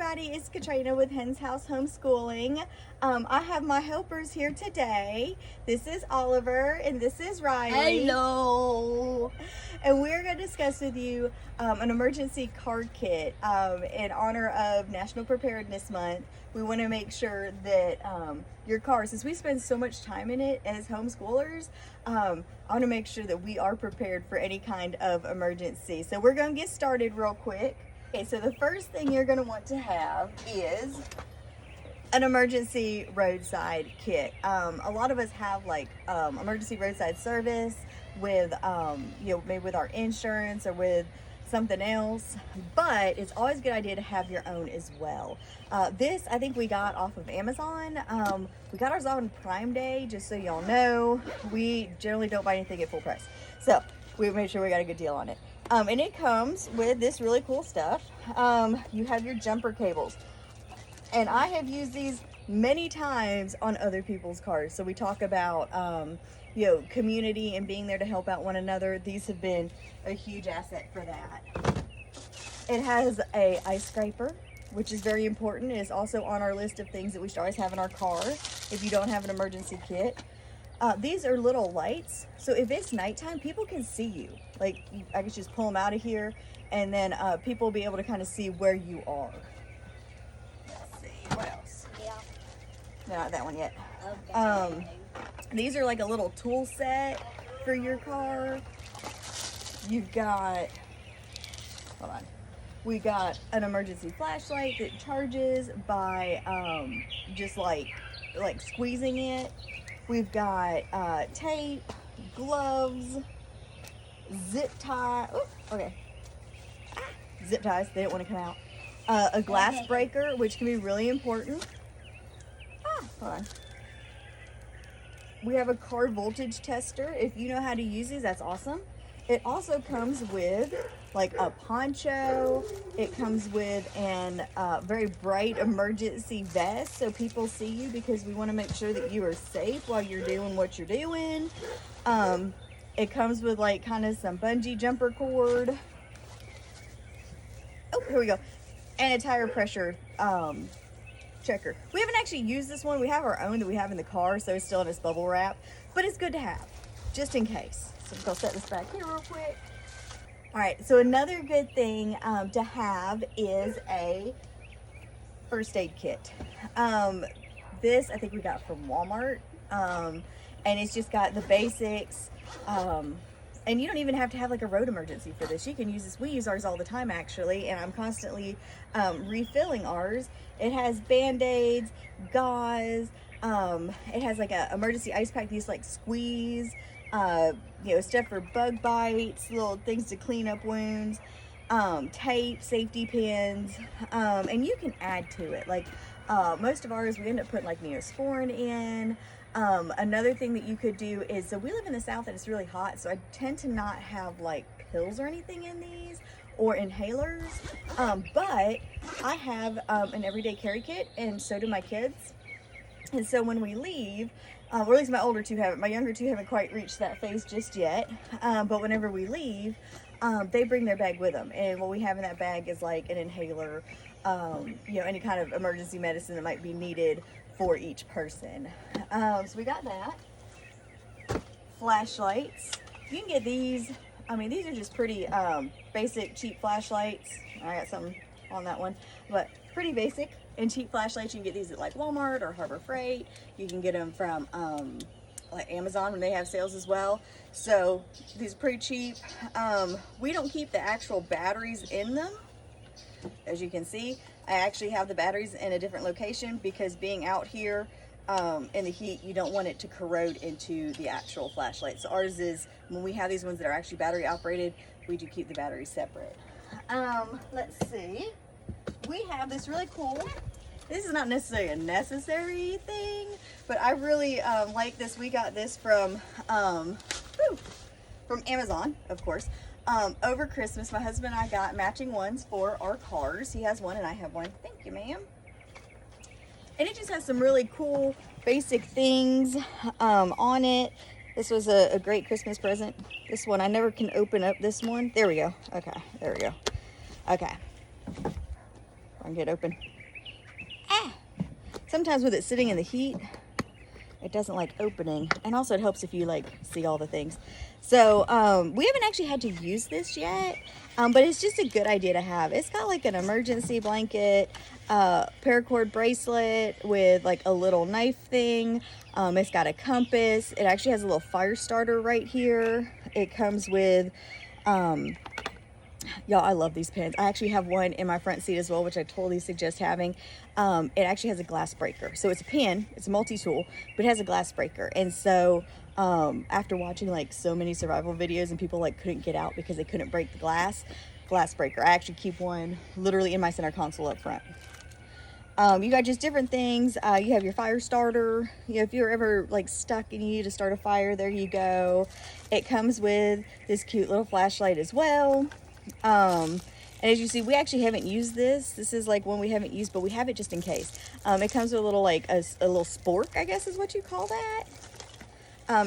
everybody, it's Katrina with Hen's House Homeschooling. I have my helpers here today. This is Oliver and this is Riley. Hello. And we're going to discuss with you an emergency card kit in honor of National Preparedness Month. We want to make sure that your car, since we spend so much time in it as homeschoolers, I want to make sure that we are prepared for any kind of emergency. So we're going to get started real quick. Okay, so the first thing you're going to want to have is an emergency roadside kit. A lot of us have like emergency roadside service with maybe with our insurance or with something else, but it's always a good idea to have your own as well. This I think we got off of Amazon. We got ours on Prime Day, just so y'all know. We generally don't buy anything at full price, so we made sure we got a good deal on it. And it comes with this really cool stuff. You have your jumper cables, and I have used these many times on other people's cars. So we talk about community and being there to help out one another. These have been a huge asset for that. It has a ice scraper, which is very important. It is also on our list of things that we should always have in our car if you don't have an emergency kit. These are little lights, so if it's nighttime, people can see you. Like, I can just pull them out of here, and then people will be able to kind of see where you are. Let's see, what else? Yeah. No, not that one yet. Okay. These are like a little tool set for your car. You've got, hold on. We got an emergency flashlight that charges by just like squeezing it. We've got tape, gloves, zip tie. Oh, okay. Zip ties, they don't want to come out. A glass breaker, which can be really important. Hold on. We have a car voltage tester. If you know how to use these, that's awesome. It also comes with like a poncho. It comes with an very bright emergency vest so people see you, because we want to make sure that you are safe while you're doing what you're doing. It comes with like kind of some bungee jumper cord. Oh, here we go. And a tire pressure checker. We haven't actually used this one. We have our own that we have in the car, so it's still in its bubble wrap, but it's good to have just in case. So I'm gonna set this back here real quick. All right, so another good thing to have is a first aid kit. This I think we got from Walmart, and it's just got the basics. And you don't even have to have like a road emergency for this. You can use this. We use ours all the time actually, and I'm constantly refilling ours. It has Band-Aids, gauze. It has like a emergency ice pack. These like squeeze. Stuff for bug bites, little things to clean up wounds, tape, safety pins, and you can add to it. Like most of ours, we end up putting like Neosporin in. Another thing that you could do is, so we live in the South and it's really hot, so I tend to not have like pills or anything in these or inhalers, but I have an everyday carry kit, and so do my kids. And so when we leave, or at least my older two haven't, my younger two haven't quite reached that phase just yet, but whenever we leave, they bring their bag with them, and what we have in that bag is like an inhaler, any kind of emergency medicine that might be needed for each person. So we got that. Flashlights. You can get these. I mean, these are just pretty basic, cheap flashlights. I got something on that one, but pretty basic and cheap flashlights. You can get these at like Walmart or Harbor Freight. You can get them from like Amazon when they have sales as well. So these are pretty cheap. We don't keep the actual batteries in them. As you can see, I actually have the batteries in a different location, because being out here in the heat, you don't want it to corrode into the actual flashlight. So ours is, when we have these ones that are actually battery operated, we do keep the batteries separate. Let's see. We have this really cool, this is not necessarily a necessary thing, but I really like this. We got this from Amazon, of course. Over Christmas, my husband and I got matching ones for our cars. He has one and I have one. Thank you, ma'am. And it just has some really cool basic things on it. This was a great Christmas present. This one, I never can open up this one. There we go. Okay, there we go. Okay. I can get open. sometimes with it sitting in the heat, it doesn't like opening, and also it helps if you like see all the things. So we haven't actually had to use this yet, but it's just a good idea to have. It's got like an emergency blanket, paracord bracelet with like a little knife thing. It's got a compass. It actually has a little fire starter right here. It comes with y'all, I love these pens. I actually have one in my front seat as well, which I totally suggest having. It actually has a glass breaker. So it's a pen, it's a multi-tool, but it has a glass breaker. And so after watching like so many survival videos and people like couldn't get out because they couldn't break the glass breaker, I actually keep one literally in my center console up front. You got just different things. You have your fire starter. If you're ever like stuck and you need to start a fire, there you go. It comes with this cute little flashlight as well. And as you see, we actually haven't used this. This is like one we haven't used, but we have it just in case. It comes with a little like a little spork, I guess is what you call that.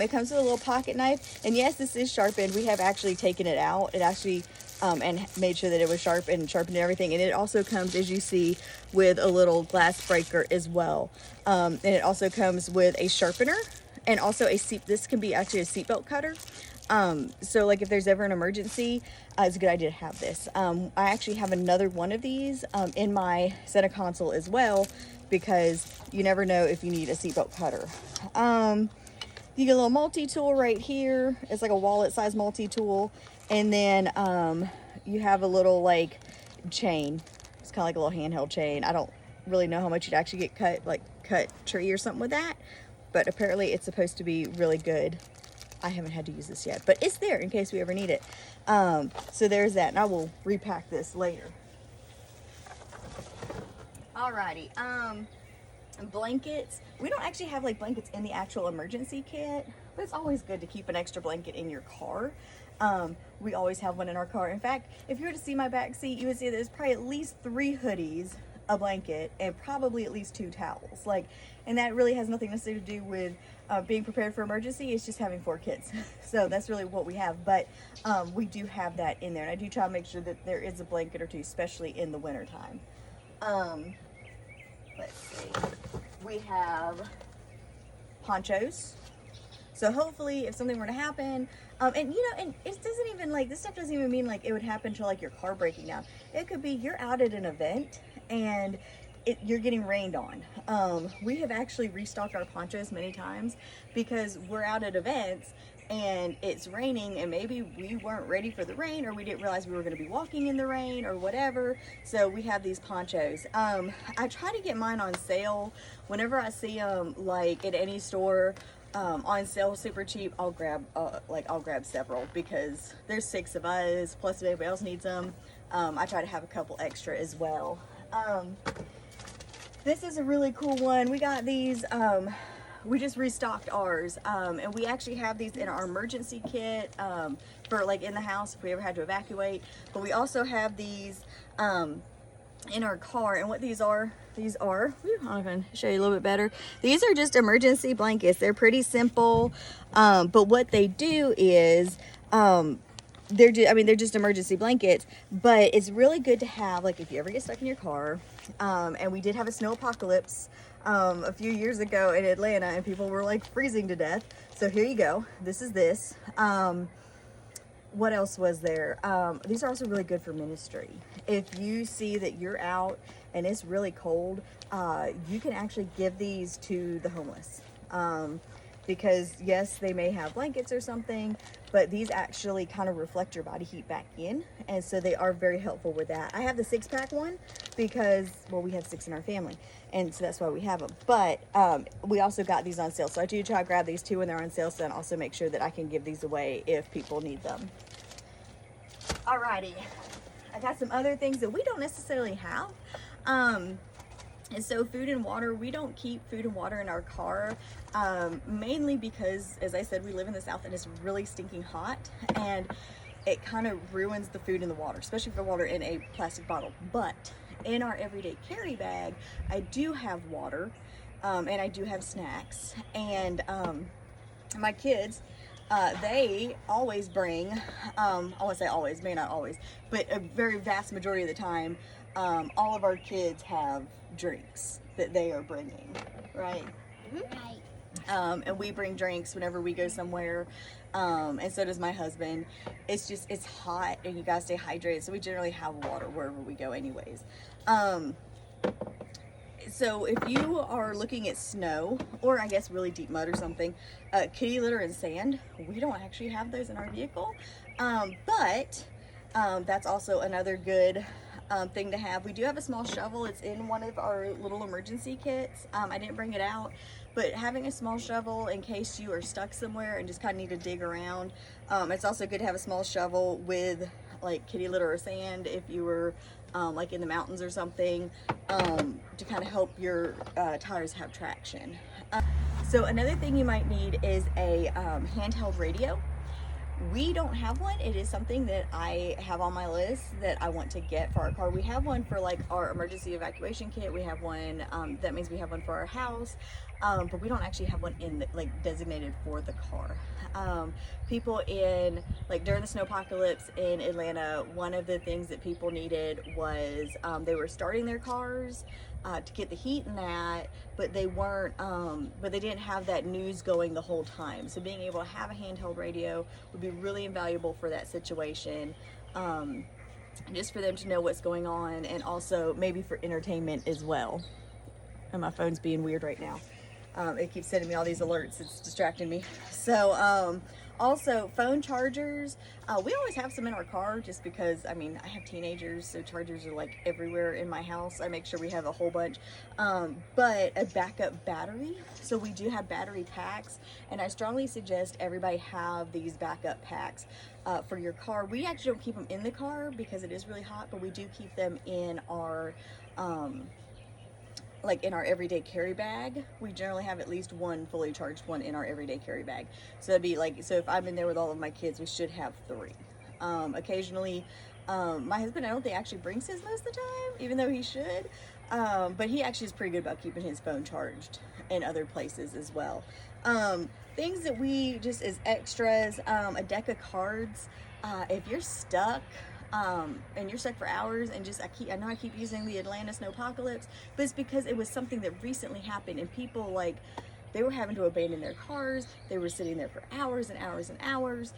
It comes with a little pocket knife, and yes, this is sharpened. We have actually taken it out. It actually and made sure that it was sharp and sharpened everything. And it also comes, as you see, with a little glass breaker as well. And it also comes with a sharpener and also a seat. This can be actually a seatbelt cutter. So like if there's ever an emergency, it's a good idea to have this. I actually have another one of these in my center console as well, because you never know if you need a seatbelt cutter. You get a little multi-tool right here. It's like a wallet size multi-tool. And then you have a little like chain. It's kind of like a little handheld chain. I don't really know how much you'd actually get cut, like cut tree or something with that, but apparently it's supposed to be really good. I haven't had to use this yet, but it's there in case we ever need it. So there's that, and I will repack this later. Alrighty, blankets. We don't actually have like blankets in the actual emergency kit, but it's always good to keep an extra blanket in your car. We always have one in our car. In fact, if you were to see my back seat, you would see there's probably at least 3 hoodies, a blanket, and probably at least 2 towels. Like, and that really has nothing necessarily to do with being prepared for emergency. It's just having 4 kids. So that's really what we have. But we do have that in there, and I do try to make sure that there is a blanket or 2, especially in the winter time. Let's see. We have ponchos. So hopefully if something were to happen, and you know, and it doesn't even like, this stuff doesn't even mean like it would happen to like your car breaking down. It could be you're out at an event and you're getting rained on. We have actually restocked our ponchos many times because we're out at events and it's raining, and maybe we weren't ready for the rain, or we didn't realize we were going to be walking in the rain or whatever. So we have these ponchos. I try to get mine on sale whenever I see them like at any store on sale super cheap. I'll grab several because there's 6 of us, plus if anybody else needs them. I try to have a couple extra as well. This is a really cool one. We got these, we just restocked ours, and we actually have these in our emergency kit for like in the house if we ever had to evacuate. But we also have these in our car, and what these are, I can show you a little bit better. These are just emergency blankets. They're pretty simple, but what they do is they're just emergency blankets, but it's really good to have like if you ever get stuck in your car. And we did have a snow apocalypse a few years ago in Atlanta, and people were like freezing to death. So here you go. This is this. What else was there? These are also really good for ministry. If you see that you're out and it's really cold, you can actually give these to the homeless. Because yes, they may have blankets or something, but these actually kind of reflect your body heat back in, and so they are very helpful with that. I have the 6-pack one because, well, we have 6 in our family, and so that's why we have them. But we also got these on sale, so I do try to grab these too when they're on sale, so and also make sure that I can give these away if people need them. Alrighty, I got some other things that we don't necessarily have. And so food and water, we don't keep food and water in our car, mainly because, as I said, we live in the South and it's really stinking hot, and it kind of ruins the food and the water, especially for water in a plastic bottle. But in our everyday carry bag, I do have water, and I do have snacks, and my kids, they always bring, I won't say always, may not always, but a very vast majority of the time, all of our kids have drinks that they are bringing, right? Right. And we bring drinks whenever we go somewhere, and so does my husband. It's hot and you gotta stay hydrated, so we generally have water wherever we go anyways. So if you are looking at snow, or I guess really deep mud or something, kitty litter and sand, we don't actually have those in our vehicle, but that's also another good thing to have. We do have a small shovel. It's in one of our little emergency kits. I didn't bring it out, but having a small shovel in case you are stuck somewhere and just kind of need to dig around. It's also good to have a small shovel with like kitty litter or sand if you were like in the mountains or something, to kind of help your tires have traction. So another thing you might need is a handheld radio. We don't have one. It is something that I have on my list that I want to get for our car. We have one for like our emergency evacuation kit. We have one, that means we have one for our house, but we don't actually have one in like designated for the car. People in like during the snowpocalypse in Atlanta, one of the things that people needed was they were starting their cars to get the heat in that, but they weren't, but they didn't have that news going the whole time. So being able to have a handheld radio would be really invaluable for that situation, just for them to know what's going on, and also maybe for entertainment as well. And my phone's being weird right now. It keeps sending me all these alerts. It's distracting me. So also phone chargers. We always have some in our car just because, I mean, I have teenagers, so chargers are like everywhere in my house. I make sure we have a whole bunch. But a backup battery. So we do have battery packs, and I strongly suggest everybody have these backup packs for your car. We actually don't keep them in the car because it is really hot, but we do keep them in our like in our everyday carry bag. We generally have at least one fully charged one in our everyday carry bag. So that'd be like, so if I'm in there with all of my kids, we should have 3. Occasionally, my husband, I don't think actually brings his most of the time, even though he should. But he actually is pretty good about keeping his phone charged in other places as well. Things that we just as extras, a deck of cards. If you're stuck, and you're stuck for hours, and just I know I keep using the Atlanta snowpocalypse, but it's because it was something that recently happened, and people like they were having to abandon their cars. They were sitting there for hours and hours and hours.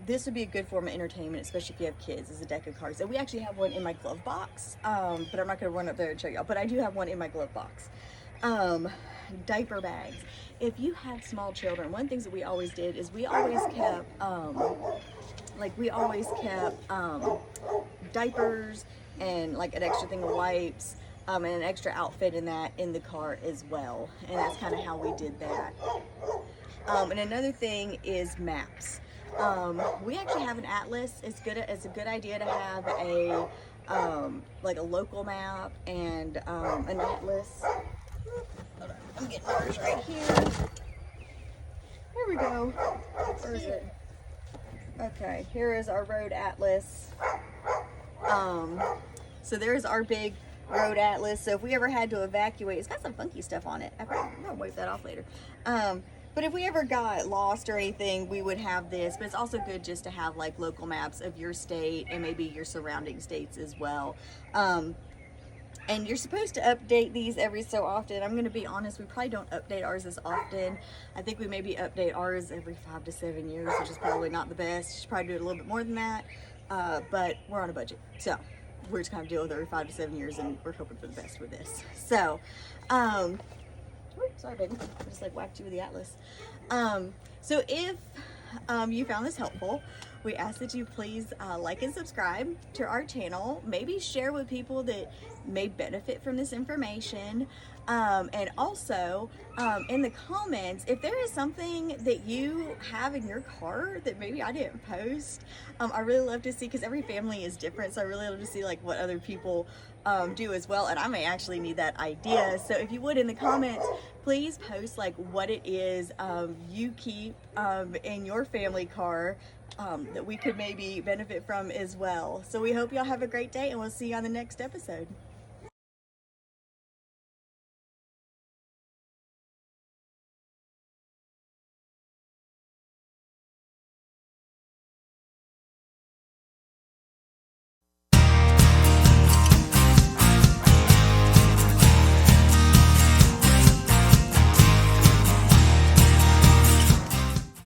This would be a good form of entertainment, especially if you have kids, as a deck of cards. And we actually have one in my glove box, but I'm not going to run up there and show y'all, but I do have one in my glove box. Diaper bags. If you have small children, one of the things that we always did is we always kept diapers and like an extra thing of wipes, and an extra outfit in that in the car as well, and that's kind of how we did that. And another thing is maps. We actually have an atlas. It's a good idea to have a like a local map and an atlas. Hold on, I'm getting ours right here. There we go. Where is it? Okay, here is our road atlas. So there's our big road atlas. So if we ever had to evacuate, it's got some funky stuff on it. I'm gonna wipe that off later. But if we ever got lost or anything, we would have this. But it's also good just to have like local maps of your state and maybe your surrounding states as well. And you're supposed to update these every so often. I'm going to be honest, we probably don't update ours as often. I think we maybe update ours every 5 to 7 years, which is probably not the best. You should probably do it a little bit more than that. But we're on a budget, so we're just going to deal with every 5 to 7 years, and we're hoping for the best with this. So, sorry, baby. I just like whacked you with the atlas. So if you found this helpful, we ask that you please like and subscribe to our channel. Maybe share with people that may benefit from this information. And also in the comments, if there is something that you have in your car that maybe I didn't post, I really love to see, because every family is different. So I really love to see like what other people do as well. And I may actually need that idea. So if you would, in the comments, please post like what it is you keep in your family car that we could maybe benefit from as well. So we hope y'all have a great day, and we'll see you on the next episode.